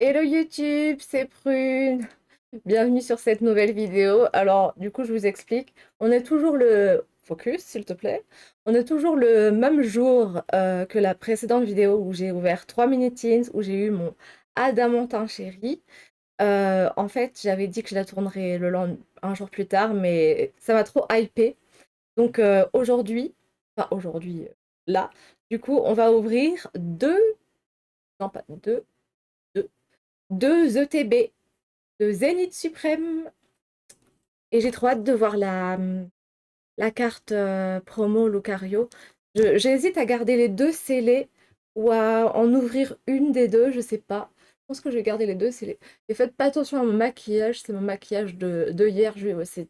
Hello YouTube, c'est Prune. Bienvenue sur cette nouvelle vidéo. Alors, du coup, je vous explique. On est toujours le focus, s'il te plaît. On est toujours le même jour que la précédente vidéo où j'ai ouvert 3 mini-teens, où j'ai eu mon Adamantin chéri. En fait, j'avais dit que je la tournerais un jour plus tard, mais ça m'a trop hypé. Donc aujourd'hui, enfin aujourd'hui, là, du coup, on va ouvrir non pas deux ETB de Zénith Suprême. Et j'ai trop hâte de voir la carte promo Lucario. J'hésite à garder les deux scellés ou à en ouvrir une des deux, je sais pas. Je pense que je vais garder les deux scellés. Et faites pas attention à mon maquillage, c'est mon maquillage de hier. C'est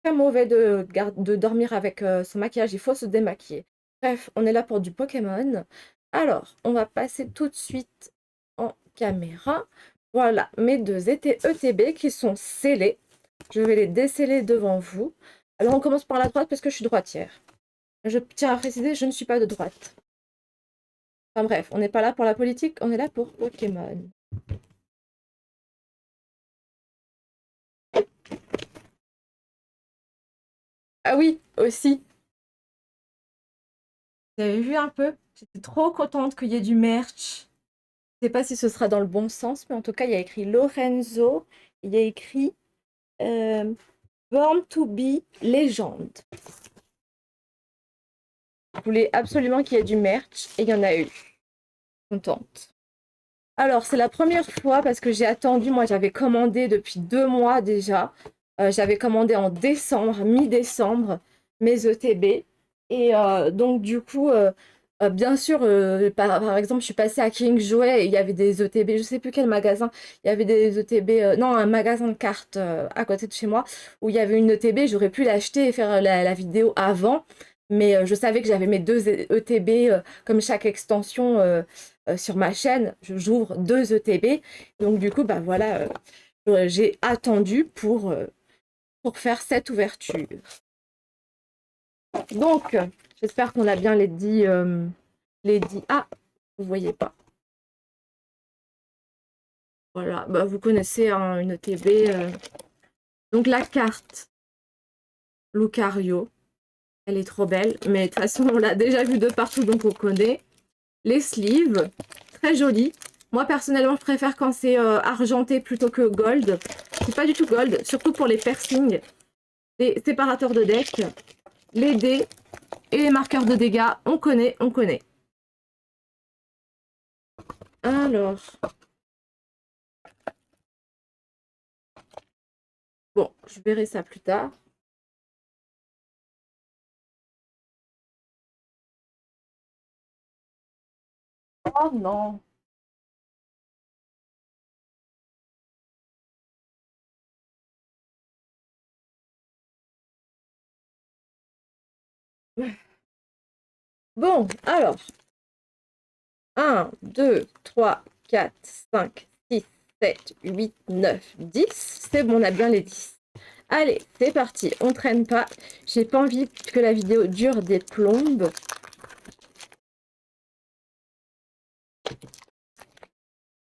très mauvais de dormir avec son maquillage, il faut se démaquiller. Bref, on est là pour du Pokémon. Alors, on va passer tout de suite en caméra. Voilà, mes deux ETB qui sont scellés. Je vais les déceler devant vous. Alors, on commence par la droite parce que je suis droitière. Je tiens à préciser, je ne suis pas de droite. Enfin bref, on n'est pas là pour la politique, on est là pour Pokémon. Ah oui, aussi, vous avez vu un peu? J'étais trop contente qu'il y ait du merch. Je sais pas si ce sera dans le bon sens, mais en tout cas, il y a écrit Lorenzo, il y a écrit euh, Born to be Legend. Je voulais absolument qu'il y ait du merch et il y en a eu. Contente. Alors, c'est la première fois parce que j'ai attendu, moi j'avais commandé depuis 2 mois déjà. J'avais commandé en décembre, mi-décembre, mes ETB. Et donc, du coup, bien sûr, par exemple, je suis passée à King Jouet et il y avait des ETB, je sais plus quel magasin, il y avait des ETB, non, un magasin de cartes à côté de chez moi où il y avait une ETB, j'aurais pu l'acheter et faire la vidéo avant. Mais je savais que j'avais mes deux ETB, comme chaque extension sur ma chaîne, j'ouvre 2 ETB. Donc du coup, bah voilà, j'ai attendu pour faire cette ouverture. Donc, j'espère qu'on a bien les dix. Ah, vous voyez pas. Voilà, bah, vous connaissez hein, une ETB. Donc la carte Lucario, elle est trop belle. Mais de toute façon, on l'a déjà vue de partout, donc on connaît. Les sleeves, très jolies. Moi, personnellement, je préfère quand c'est argenté plutôt que gold. C'est pas du tout gold, surtout pour les piercings. Les séparateurs de deck, les dés et les marqueurs de dégâts, on connaît, on connaît. Alors, bon, je verrai ça plus tard. Oh non. Bon, alors, 1, 2, 3, 4, 5, 6, 7, 8, 9, 10. C'est bon, on a bien les 10. Allez, c'est parti, on traîne pas. J'ai pas envie que la vidéo dure des plombes.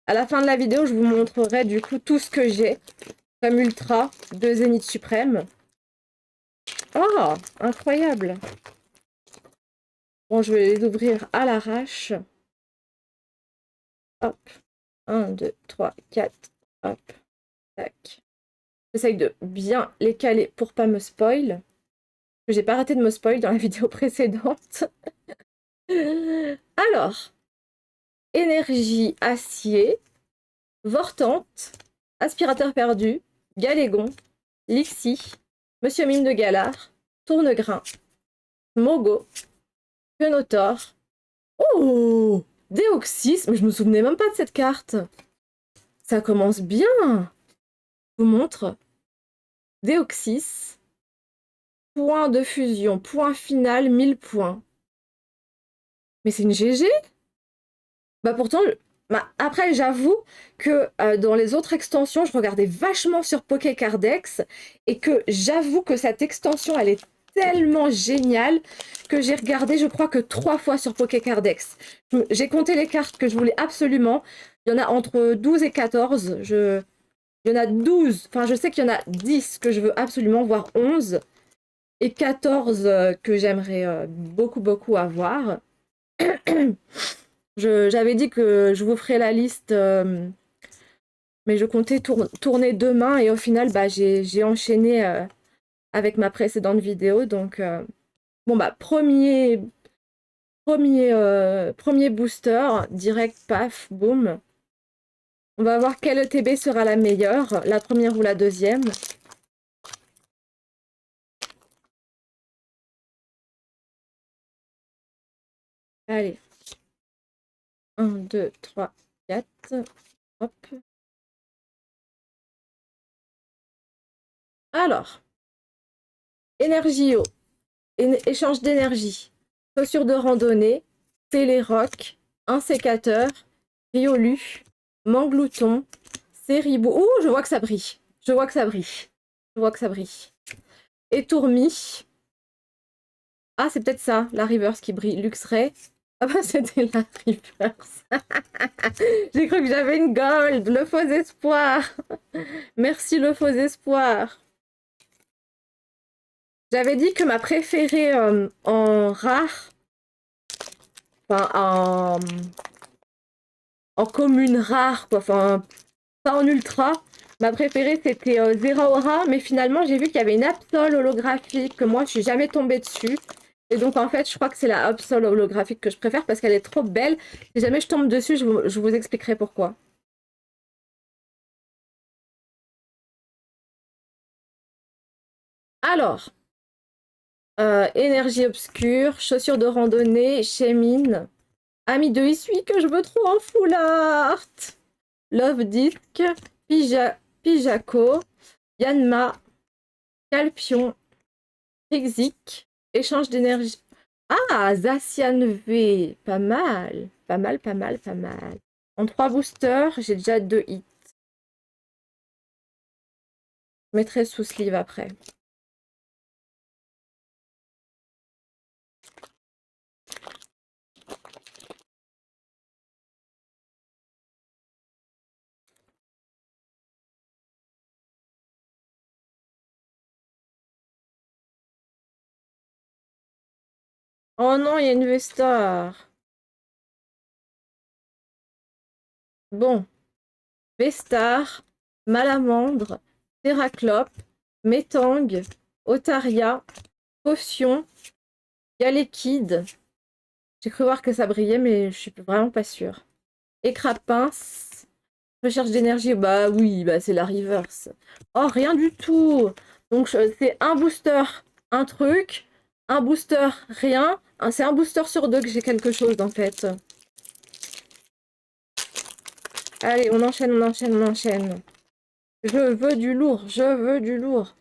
À la fin de la vidéo, je vous montrerai du coup tout ce que j'ai comme ultra de Zénith Suprême. Oh, incroyable. Bon, je vais les ouvrir à l'arrache. Hop, 1, 2, 3, 4. Hop, tac. J'essaye de bien les caler pour pas me spoil. J'ai pas arrêté de me spoil dans la vidéo précédente. Alors, énergie acier, Vortante, aspirateur perdu, Galégon, Lixie, Monsieur Mime de Galard, Tournegrain, Mogo, Quenotor. Oh, Déoxys, mais je me souvenais même pas de cette carte. Ça commence bien. Je vous montre. Déoxys, point de fusion, point final, 1000 points. Mais c'est une GG. Bah pourtant, bah, après j'avoue que dans les autres extensions, je regardais vachement sur Pokécardex et que j'avoue que cette extension, elle est tellement génial que j'ai regardé, je crois que 3 fois sur Pokécardex. J'ai compté les cartes que je voulais absolument. Il y en a entre 12 et 14. Il y en a 12, enfin je sais qu'il y en a 10 que je veux absolument, voire 11. Et 14 que j'aimerais beaucoup, beaucoup avoir. J'avais dit que je vous ferai la liste, mais je comptais tourner demain et au final, bah, j'ai enchaîné avec ma précédente vidéo. Donc, bon, bah, premier booster, direct, paf, boum. On va voir quelle ETB sera la meilleure, la première ou la deuxième. Allez. 1, 2, 3, 4. Hop. Alors, énergie eau, échange d'énergie, chaussures de randonnée, téléroc, un sécateur, riolu, manglouton, séribou. Ouh, je vois que ça brille. Je vois que ça brille. Je vois que ça brille. Étourmi. Ah, c'est peut-être ça, la reverse qui brille. Luxray. Ah bah, c'était la reverse. J'ai cru que j'avais une gold. Le faux espoir. Merci, le faux espoir. J'avais dit que ma préférée en rare, enfin en commune rare, quoi, enfin pas en ultra, ma préférée c'était Zeraora, mais finalement j'ai vu qu'il y avait une Absol holographique que moi je suis jamais tombée dessus. Et donc en fait je crois que c'est la Absol holographique que je préfère parce qu'elle est trop belle. Si jamais je tombe dessus, je vous expliquerai pourquoi. Alors, énergie obscure, chaussures de randonnée, Chémine, ami de Issui que je veux trop en full art. Love Disc, Pijako, Yanma, Calpion, Exik, échange d'énergie. Ah, Zacian V, pas mal. Pas mal, pas mal, pas mal. En 3 boosters, j'ai déjà 2 hits. Je mettrai sous sleeve après. Oh non, il y a une V-Star. Bon, V-Star, Malamandre, Terraclope, Métang, Otaria, Potion, Galekid. J'ai cru voir que ça brillait, mais je suis vraiment pas sûre. Écrapince, recherche d'énergie, bah oui, bah c'est la reverse. Oh, rien du tout. Donc c'est un booster, un truc, un booster, rien. C'est un booster sur 2 que j'ai quelque chose en fait. Allez, on enchaîne, on enchaîne, on enchaîne. Je veux du lourd, je veux du lourd.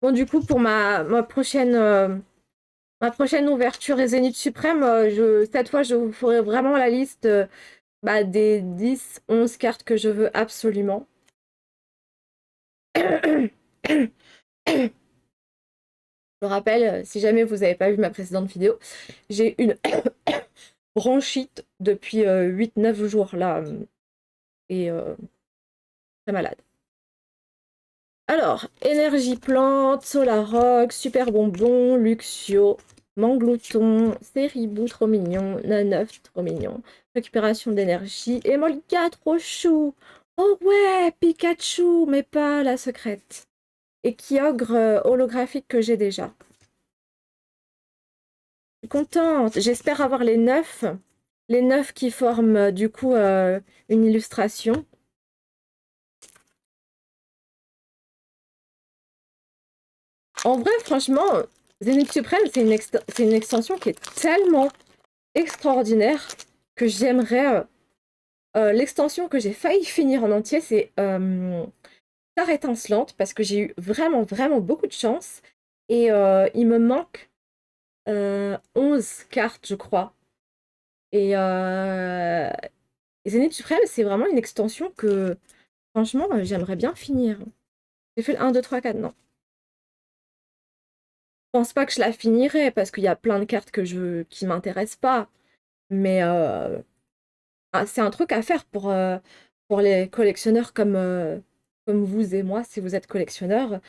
Bon, du coup, pour ma prochaine ouverture et Zénith Suprême, cette fois, je vous ferai vraiment la liste bah, des 10, 11 cartes que je veux absolument. Je rappelle, si jamais vous n'avez pas vu ma précédente vidéo, j'ai une bronchite depuis 8-9 jours là, et très malade. Alors, énergie plante, Solarock, super bonbon, Luxio, Manglouton, Séribou, trop mignon, Naneuf, trop mignon, récupération d'énergie, et Molga, trop chou. Oh ouais, Pikachu, mais pas la secrète. Et Kyogre holographique que j'ai déjà. Je suis contente, j'espère avoir les 9. Les 9 qui forment du coup une illustration. En vrai, franchement, Zénith Suprême, c'est une extension qui est tellement extraordinaire que j'aimerais. L'extension que j'ai failli finir en entier, c'est Star étincelante, parce que j'ai eu vraiment, vraiment beaucoup de chance. Et il me manque 11 cartes, je crois. Et Zénith Suprême, c'est vraiment une extension que, franchement, j'aimerais bien finir. J'ai fait le 1, 2, 3, 4, non. pense pas que je la finirai parce qu'il y a plein de cartes qui m'intéressent pas. Mais c'est un truc à faire pour les collectionneurs comme vous et moi, si vous êtes collectionneur.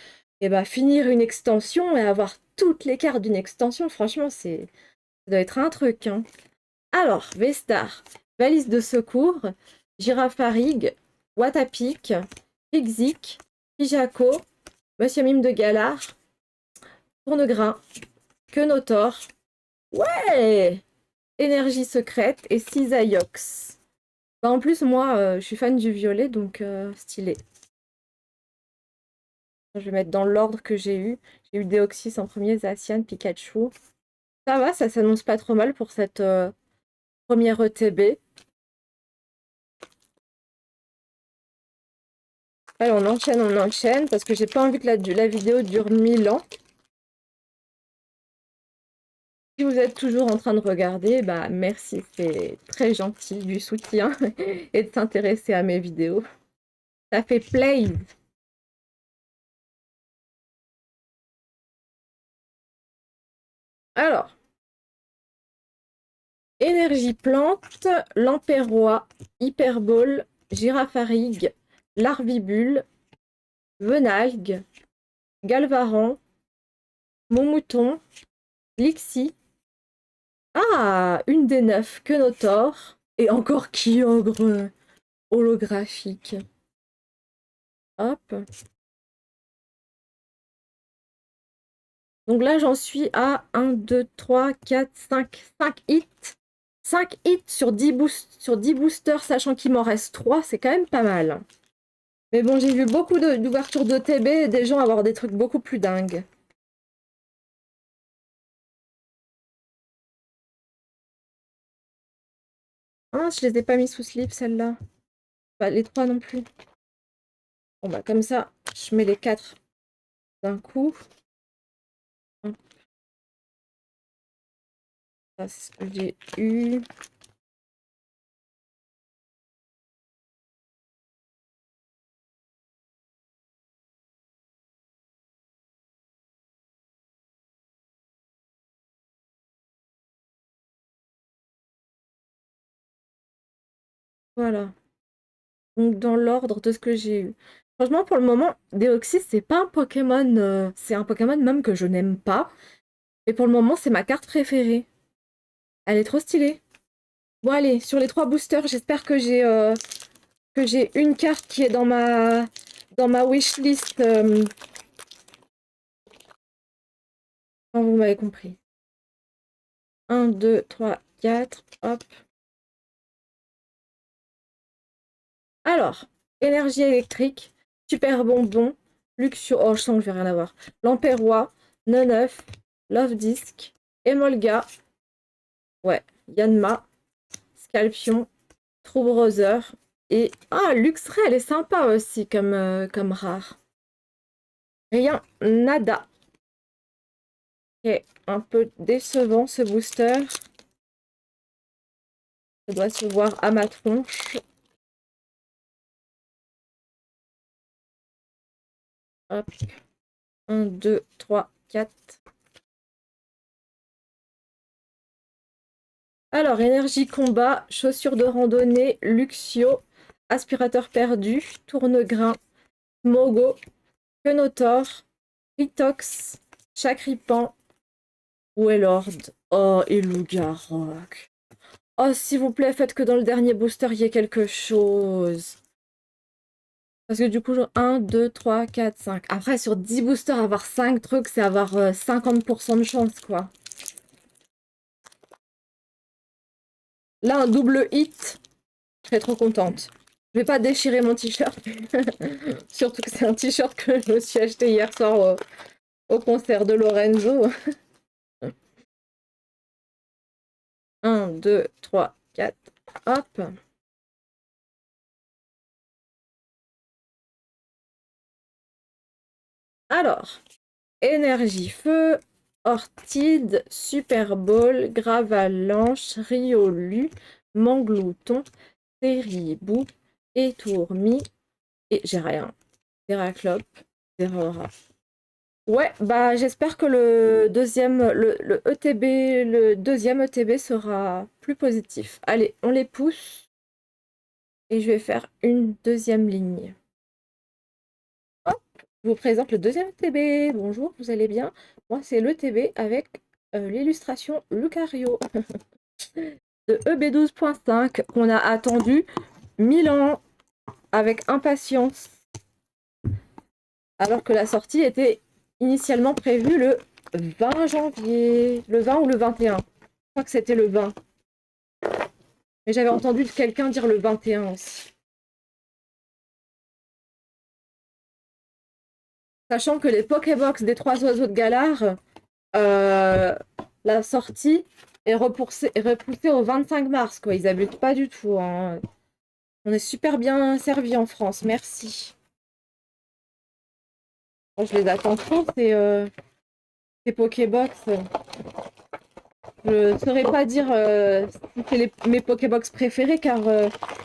Et bah, finir une extension et avoir toutes les cartes d'une extension, franchement, ça doit être un truc, hein. Alors, Vestar, valise de secours, Girafarig, Watapic, Pixik, Pijako, Monsieur Mime de Galard, Tournegrain, Quenotor, ouais, Énergie secrète et Cisaiox. Bah, en plus, moi, je suis fan du violet, donc stylé. Je vais mettre dans l'ordre que j'ai eu. J'ai eu Deoxys en premier, Zacian, Pikachu. Ça va, ça s'annonce pas trop mal pour cette première ETB. Allez, on enchaîne, parce que j'ai pas envie que la vidéo dure 1000 ans. Si vous êtes toujours en train de regarder, bah merci, c'est très gentil du soutien et de s'intéresser à mes vidéos. Ça fait plaisir. Alors, Énergie plante, Lampérois, Hyperbole, Girafarig, Larvibule, Venalgue, Galvaran, Montmouton, Lixie. Ah, une des 9, Quenotor. Et encore Kyogre holographique. Hop. Donc là, j'en suis à 1, 2, 3, 4, 5 hits. 5 hits sur 10 boosters, sachant qu'il m'en reste 3, c'est quand même pas mal. Mais bon, j'ai vu beaucoup d'ouvertures de TB et des gens avoir des trucs beaucoup plus dingues. Ah, je les ai pas mis sous slip, celles-là. Pas les 3 non plus. Bon, bah, comme ça, je mets les 4 d'un coup. Hop. Ça, c'est ce que j'ai eu. Voilà. Donc, dans l'ordre de ce que j'ai eu. Franchement, pour le moment, Deoxys, c'est pas un Pokémon. C'est un Pokémon même que je n'aime pas. Et pour le moment, c'est ma carte préférée. Elle est trop stylée. Bon, allez, sur les 3 boosters, j'espère que j'ai une carte qui est dans ma wishlist. Vous m'avez compris. 1, 2, 3, 4. Hop. Alors, énergie électrique, super bonbon, Luxio. Oh, je sens que je vais rien avoir. Lampérois, Neneuf, Love Disc, Emolga, ouais, Yanma, Scalpion, True Brother et. Ah, Luxray, elle est sympa aussi comme rare. Rien, nada. Ok, un peu décevant ce booster. Ça doit se voir à ma tronche. Hop. 1, 2, 3, 4. Alors, énergie combat, chaussures de randonnée, Luxio, aspirateur perdu, tourne-grain, Mogo, Quenotor, Ritox, Chakripan, Wellord, oh, et Lougarok. Oh, s'il vous plaît, faites que dans le dernier booster, il y ait quelque chose. Parce que du coup, 1, 2, 3, 4, 5. Après, sur 10 boosters, avoir 5 trucs, c'est avoir 50% de chance, quoi. Là, un double hit, je serais trop contente. Je vais pas déchirer mon t-shirt. Surtout que c'est un t-shirt que je me suis acheté hier soir au concert de Lorenzo. 1, 2, 3, 4. Hop. Alors, énergie feu, Ortide, Super Bowl, Gravalanche, Riolu, Manglouton, Terribou, Étourmi, et j'ai rien. Terraclope, Terrora. Ouais, bah j'espère que le ETB, le deuxième ETB sera plus positif. Allez, on les pousse et je vais faire une deuxième ligne. Hop, je vous présente le deuxième ETB. Bonjour, vous allez bien? Moi, c'est l'ETB avec l'illustration Lucario de EB12.5 qu'on a attendu 1000 ans avec impatience, alors que la sortie était initialement prévue le 20 janvier, le 20 ou le 21. Je crois que c'était le 20. Mais j'avais entendu quelqu'un dire le 21 aussi. Sachant que les Pokébox des trois oiseaux de Galar, euh, la sortie est repoussée au 25 mars, quoi. Ils abusent pas du tout, hein. On est super bien servi en France, merci. Moi, je les attends trop, ces Pokébox. Je ne saurais pas dire si c'est mes Pokébox préférés, car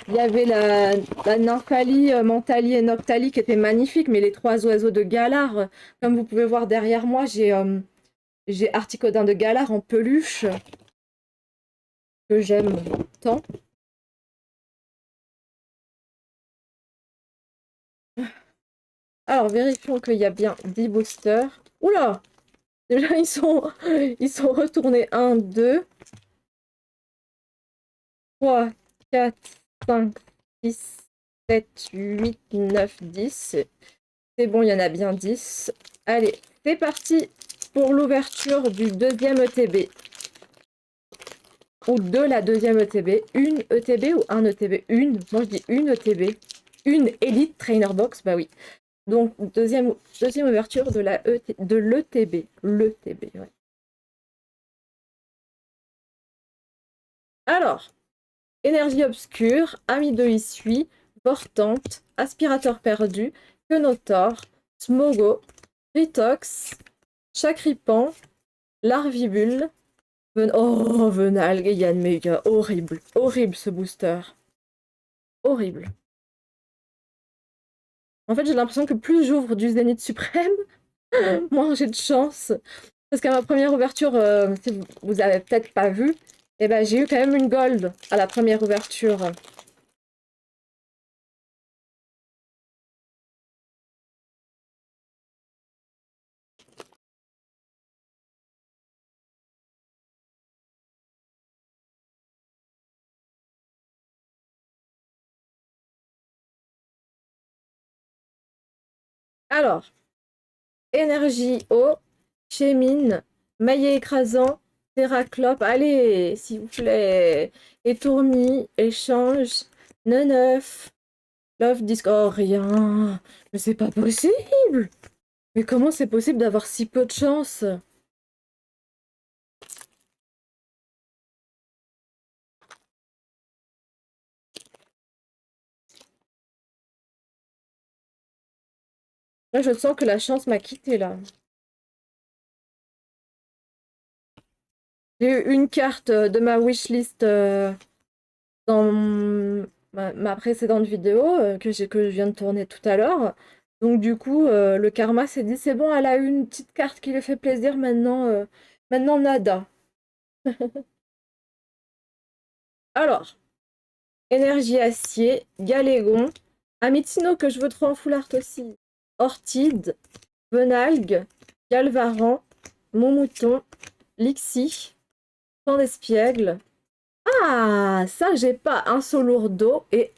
il y avait la Nymphalie, Mentali et Noctali qui étaient magnifiques, mais les trois oiseaux de Galar, comme vous pouvez voir derrière moi, j'ai Articodin de Galar en peluche, que j'aime tant. Alors, vérifions qu'il y a bien 10 boosters. Oula! Déjà, ils sont retournés 1, 2, 3, 4, 5, 6, 7, 8, 9, 10. C'est bon, il y en a bien 10. Allez, c'est parti pour l'ouverture du deuxième ETB. Ou de la deuxième ETB. Une ETB ou un ETB? Une. Moi, je dis une ETB. Une Elite Trainer Box, bah oui. Donc, deuxième ouverture de l'ETB. L'ETB, ouais. Alors, Énergie obscure, Ami de Issui, Vortante, Aspirateur perdu, Quenotor, Smogo, Ritox, Chakripan, Larvibule, Venalgue et Yanmega. Horrible, horrible ce booster. Horrible. En fait, j'ai l'impression que plus j'ouvre du Zénith Suprême, moins j'ai de chance. Parce qu'à ma première ouverture, si vous avez peut-être pas vu, eh ben, j'ai eu quand même une gold à la première ouverture. Alors, énergie eau, Chémine, maillet écrasant, Terraclope, allez, s'il vous plaît. Étourmi, échange, Neuf, Love Disc, oh rien, mais c'est pas possible. Mais comment c'est possible d'avoir si peu de chance? Là, je sens que la chance m'a quitté là. J'ai eu une carte de ma wishlist dans ma précédente vidéo que je viens de tourner tout à l'heure. Donc du coup, le karma s'est dit, c'est bon, elle a eu une petite carte qui lui fait plaisir, maintenant nada. Alors, énergie acier, Galégon, Amitino que je veux trop en full art aussi, Orchide, Venalgue, Galvaran, Montmouton, Lixie, Pan d'Espiègle. Ah, ça j'ai pas, un Solourdo et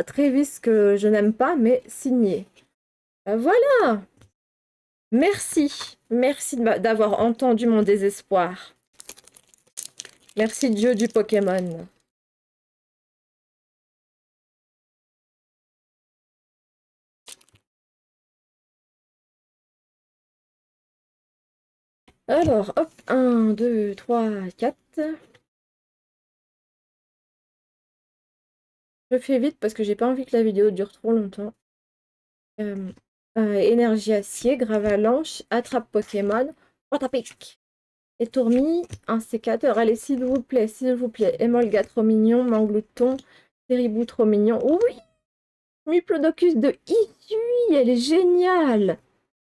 Trévis que je n'aime pas mais signé. Voilà. Merci d'avoir entendu mon désespoir. Merci Dieu du Pokémon. Alors, hop, 1, 2, 3, 4. Je fais vite parce que j'ai pas envie que la vidéo dure trop longtemps. Euh, énergie acier, gravalanche, attrape Pokémon, Waterpick. Et Tourmi, un sécateur. Allez, s'il vous plaît, s'il vous plaît. Emolga trop mignon, Manglouton, Terribou trop mignon. Oui, Muplodocus de Issui, elle est géniale.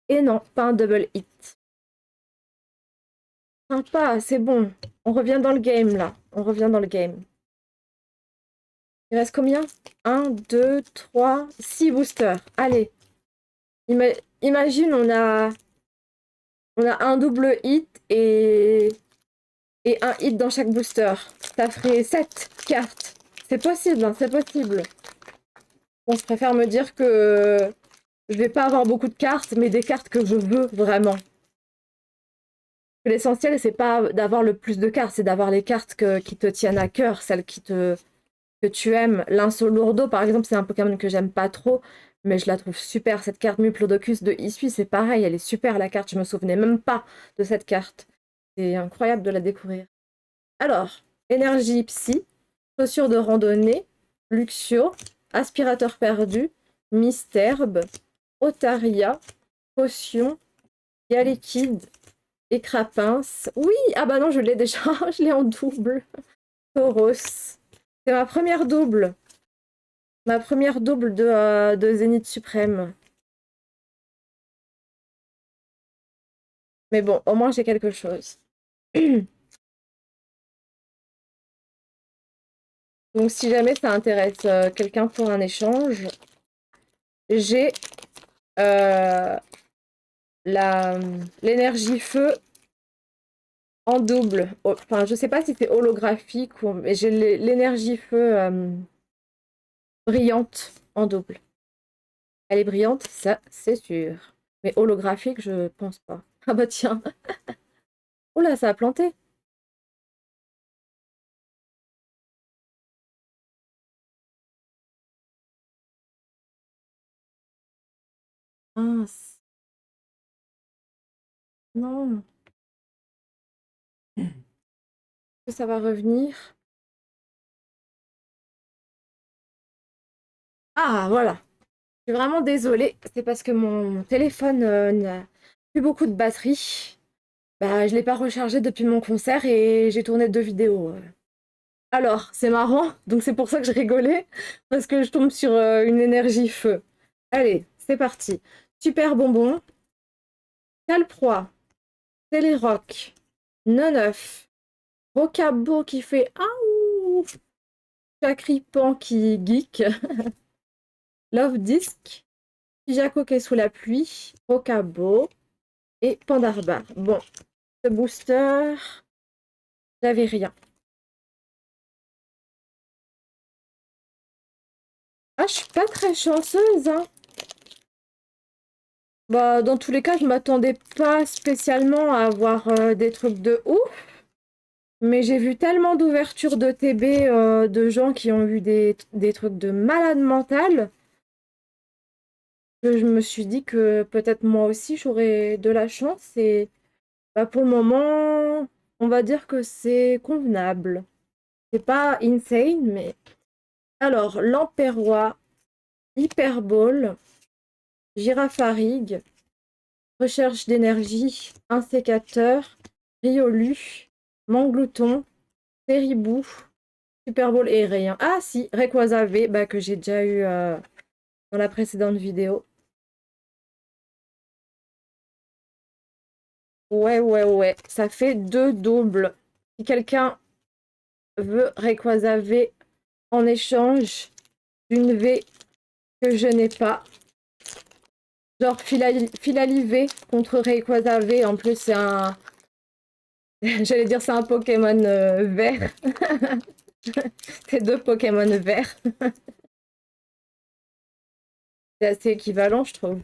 Et non, pas un double hit. Sympa, c'est bon. On revient dans le game, là. On revient dans le game. Il reste combien? 1, 2, 3, 6 boosters. Allez. Imagine, on a un double hit et un hit dans chaque booster. Ça ferait 7 cartes. C'est possible, hein, c'est possible. Bon, je préfère me dire que je vais pas avoir beaucoup de cartes, mais des cartes que je veux vraiment. L'essentiel, c'est pas d'avoir le plus de cartes, c'est d'avoir les cartes qui te tiennent à cœur, celles que tu aimes. L'Insolurdo, par exemple, c'est un Pokémon que j'aime pas trop, mais je la trouve super. Cette carte Muplodocus de Issui, c'est pareil, elle est super la carte, je me souvenais même pas de cette carte. C'est incroyable de la découvrir. Alors, énergie psy, chaussures de randonnée, Luxio, aspirateur perdu, Misterbe, Otaria, potion, Liquide et Crapince. Oui, ah bah non, je l'ai déjà, je l'ai en double. Tauros. C'est ma première double. Ma première double de Zénith Suprême. Mais bon, au moins j'ai quelque chose. Donc si jamais ça intéresse quelqu'un pour un échange, j'ai l'énergie feu en double. Enfin, je sais pas si c'est holographique ou mais j'ai l'énergie feu brillante en double. Elle est brillante, ça c'est sûr. Mais holographique, je pense pas. Ah bah tiens. Oh là, ça a planté. Mince. Non. Est-ce que ça va revenir? Ah, voilà. Je suis vraiment désolée. C'est parce que mon téléphone n'a plus beaucoup de batterie. Bah, je l'ai pas rechargé depuis mon concert et j'ai tourné 2 vidéos. Alors, c'est marrant, donc c'est pour ça que je rigolais, parce que je tombe sur une énergie feu. Allez, c'est parti. Super bonbon, Calproie, Télérock, Neuf, Rocabo qui fait Aouh, Chacripan qui geek, Love Disc, Jaco qui est sous la pluie, Rocabo et Pandarbar. Bon, ce booster, j'avais rien. Ah, je suis pas très chanceuse, hein. Bah, dans tous les cas, je m'attendais pas spécialement à avoir des trucs de ouf, mais j'ai vu tellement d'ouvertures de TB de gens qui ont eu des trucs de malade mental que je me suis dit que peut-être moi aussi j'aurais de la chance et bah, pour le moment, on va dire que c'est convenable. C'est pas insane, mais... Alors, Lamperrois, Hyperbole, Girafarig, Recherche d'énergie, un sécateur, Riolu, Manglouton, Péribou, Super Bowl et rien. Ah si, Rayquaza V, bah, que j'ai déjà eu dans la précédente vidéo. Ouais, ouais, ouais, ça fait 2 doubles. Si quelqu'un veut Rayquaza V en échange d'une V que je n'ai pas, genre Filali V contre Rayquaza V, en plus c'est un... J'allais dire c'est un Pokémon vert. C'est 2 Pokémon verts. C'est assez équivalent, je trouve.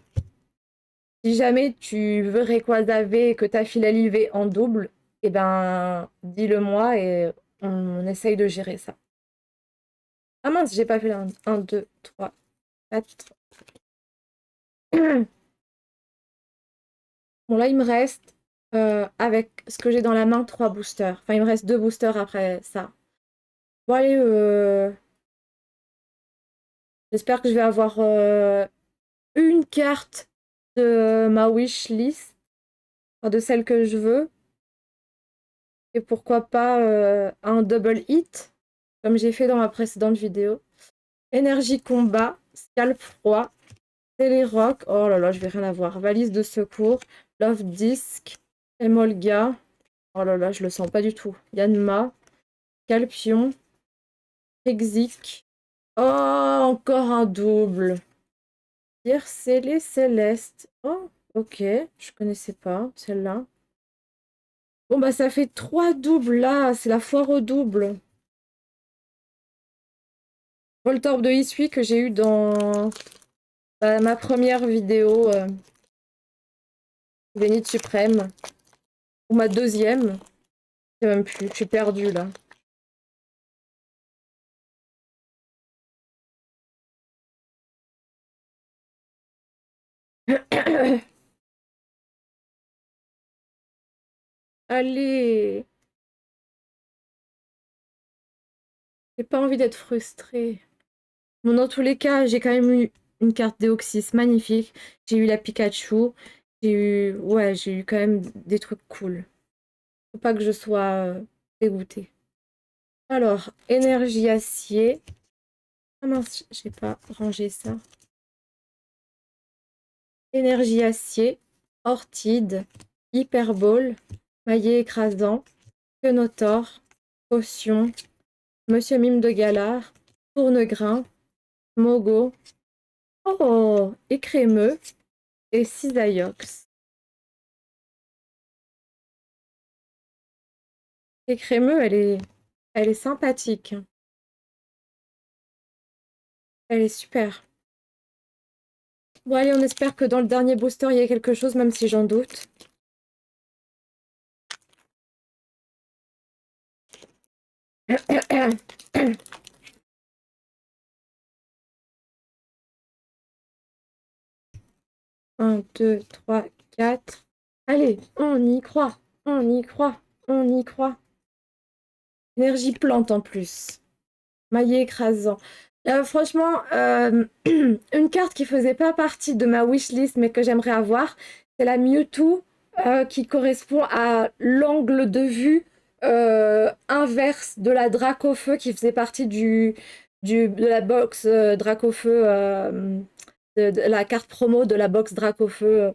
Si jamais tu veux Rayquaza V et que tu as Filali V en double, eh ben, dis-le moi et on essaye de gérer ça. Ah mince, j'ai pas fait la 1, 2, 3, 4. Bon, là, il me reste, avec ce que j'ai dans la main, 3 boosters. Enfin, il me reste 2 boosters après ça. Bon, allez, j'espère que je vais avoir une carte de ma wish list, enfin, de celle que je veux. Et pourquoi pas un double hit, comme j'ai fait dans ma précédente vidéo. Énergie combat, scalp froid, Télérock. Oh là là, je vais rien avoir. Valise de secours. Love Disc. Emolga. Oh là là, je le sens pas du tout. Yanma. Calpion. Exik. Oh, encore un double. Pierre scellé céleste. Oh, ok. Je connaissais pas celle-là. Bon, bah, ça fait 3 doubles là. C'est la foire au double. Voltorb de Issui que j'ai eu dans ma première vidéo Zénith Suprême. Ou ma deuxième. Je sais même plus. Je suis perdue là. Allez. J'ai pas envie d'être frustrée. Bon, dans tous les cas, j'ai quand même eu une carte Deoxys magnifique. J'ai eu la Pikachu. J'ai eu... Ouais, j'ai eu quand même des trucs cool. Faut pas que je sois dégoûtée. Alors, énergie acier. Ah mince, j'ai pas rangé ça. Énergie acier. Orchide. Hyperbole. Maillet écrasant. Quenotor. Potion. Monsieur Mime de Galard. Tournegrain. Mogo. Oh, écrémeux. Et Cisaiox. Écrémeux, elle est sympathique. Elle est super. Bon, allez, on espère que dans le dernier booster, il y a quelque chose, même si j'en doute. Un, deux, trois, quatre. Allez, on y croit. On y croit. On y croit. Énergie plante en plus. Maillet écrasant. Franchement, une carte qui faisait pas partie de ma wishlist, mais que j'aimerais avoir, c'est la Mewtwo qui correspond à l'angle de vue inverse de la Dracofeu qui faisait partie de la box Dracofeu, de la carte promo de la box Dracofeu.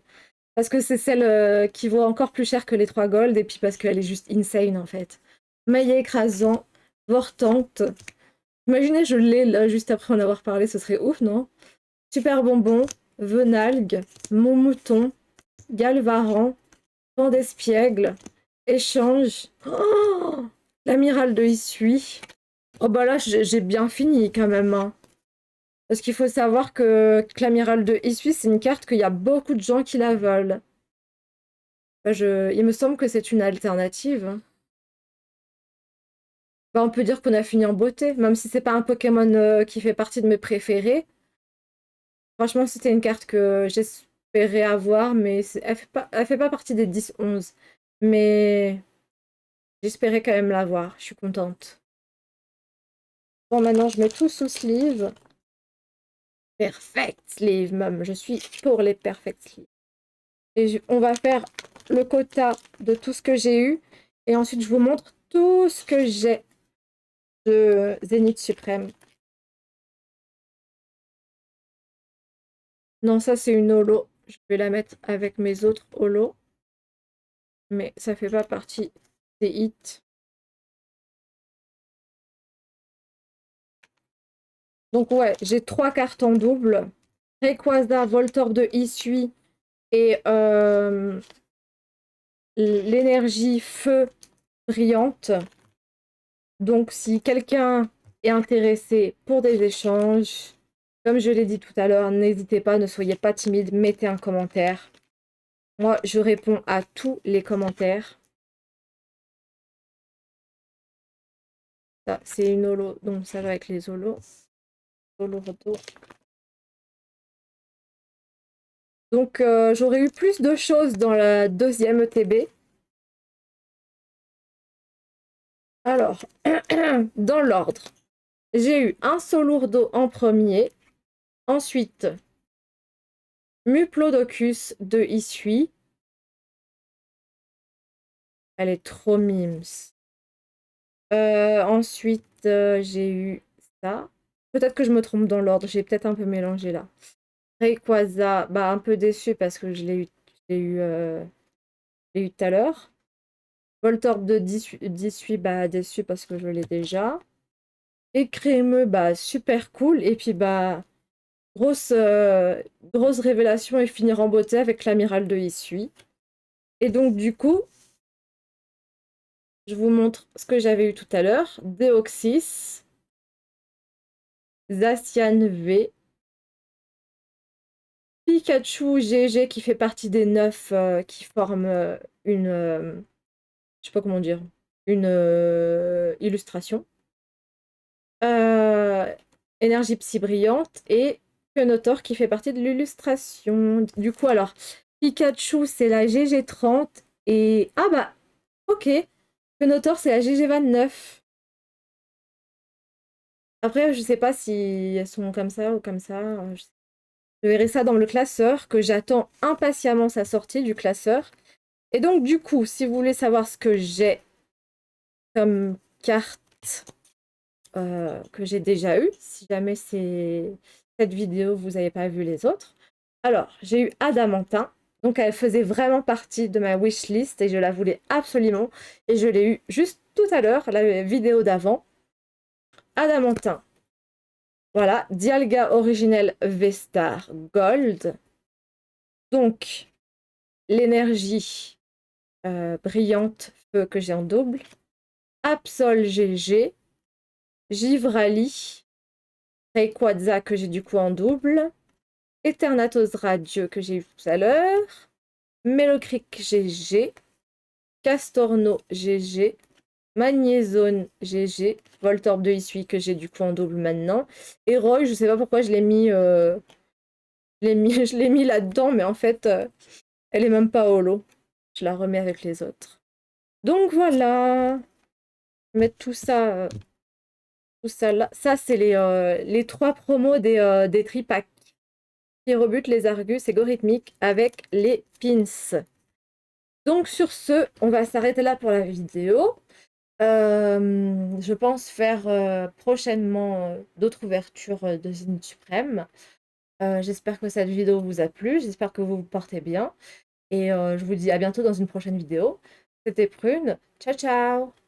Parce que c'est celle qui vaut encore plus cher que les 3 gold, et puis parce qu'elle est juste insane en fait. Maillet écrasant, Vortante. Imaginez, je l'ai là juste après en avoir parlé, ce serait ouf, non? Super bonbon, Venalgue, Mon Mouton, Galvaran, Vent d'Espiègle, Échange. Oh, l'amiral de Issui. Oh bah là, j'ai bien fini quand même, hein. Parce qu'il faut savoir que l'amiral de Issui, c'est une carte qu'il y a beaucoup de gens qui la veulent. Bah, il me semble que c'est une alternative, hein. Bah, on peut dire qu'on a fini en beauté, même si c'est pas un Pokémon qui fait partie de mes préférés. Franchement, c'était une carte que j'espérais avoir, mais elle fait pas partie des 10-11. Mais j'espérais quand même l'avoir. Je suis contente. Bon, maintenant, je mets tout sous sleeve. Perfect sleeve, même. Je suis pour les perfect sleeve. Et on va faire le quota de tout ce que j'ai eu. Et ensuite, je vous montre tout ce que j'ai de Zénith Suprême. Non, ça, c'est une holo. Je vais la mettre avec mes autres holos. Mais ça fait pas partie des hits. Donc ouais, j'ai 3 cartes en double. Rayquaza, Voltorb de Issui et l'énergie feu brillante. Donc si quelqu'un est intéressé pour des échanges, comme je l'ai dit tout à l'heure, n'hésitez pas, ne soyez pas timide, mettez un commentaire. Moi, je réponds à tous les commentaires. Ça, c'est une holo, donc ça va avec les holos. Holo roto. Donc j'aurais eu plus de choses dans la deuxième ETB. Alors, dans l'ordre, j'ai eu un Solourdo en premier, ensuite Muplodocus de Issui. Elle est trop mimes. Ensuite, j'ai eu ça. Peut-être que je me trompe dans l'ordre, j'ai peut-être un peu mélangé là. Rayquaza, bah, un peu déçu parce que je l'ai eu, je l'ai eu tout à l'heure. Voltorb de 18, bah, déçu parce que je l'ai déjà. Et Crémeux, bah, super cool. Et puis, bah, grosse, grosse révélation et finir en beauté avec l'amiral de Issui. Et donc, du coup, je vous montre ce que j'avais eu tout à l'heure. Deoxys, Zacian V, Pikachu GG qui fait partie des 9 qui forment une, je sais pas comment dire, une illustration. Euh, Énergie Psy brillante et Pionotor qui fait partie de l'illustration. Du coup, alors, Pikachu, c'est la GG30 et... Ah bah, ok. Pionotor, c'est la GG29. Après, je sais pas si elles sont comme ça ou comme ça. Je verrai ça dans le classeur, que j'attends impatiemment sa sortie du classeur. Et donc, du coup, si vous voulez savoir ce que j'ai comme carte que j'ai déjà eu, si jamais c'est cette vidéo, vous n'avez pas vu les autres. Alors, j'ai eu Adamantin. Donc, elle faisait vraiment partie de ma wishlist et je la voulais absolument. Et je l'ai eu juste tout à l'heure, la vidéo d'avant. Adamantin. Voilà, Dialga originel V-Star Gold. Donc, l'énergie brillante feu que j'ai en double. Absol GG. Givrali. Rayquaza que j'ai du coup en double. Eternatus Radieux que j'ai eu tout à l'heure. Melocric GG. Castorno GG. Magnézone GG. Voltorb de Issui que j'ai du coup en double maintenant. Et Roy, je sais pas pourquoi je l'ai mis, je l'ai mis là-dedans, mais en fait, elle est même pas holo. Je la remets avec les autres. Donc voilà. Je vais mettre tout ça là. Ça, c'est les 3 promos des tripacks qui rebutent les Argus et Gorithmiques avec les pins. Donc sur ce, on va s'arrêter là pour la vidéo. Je pense faire prochainement d'autres ouvertures de Zine Suprême. J'espère que cette vidéo vous a plu, j'espère que vous vous portez bien. Et je vous dis à bientôt dans une prochaine vidéo. C'était Prune, ciao ciao!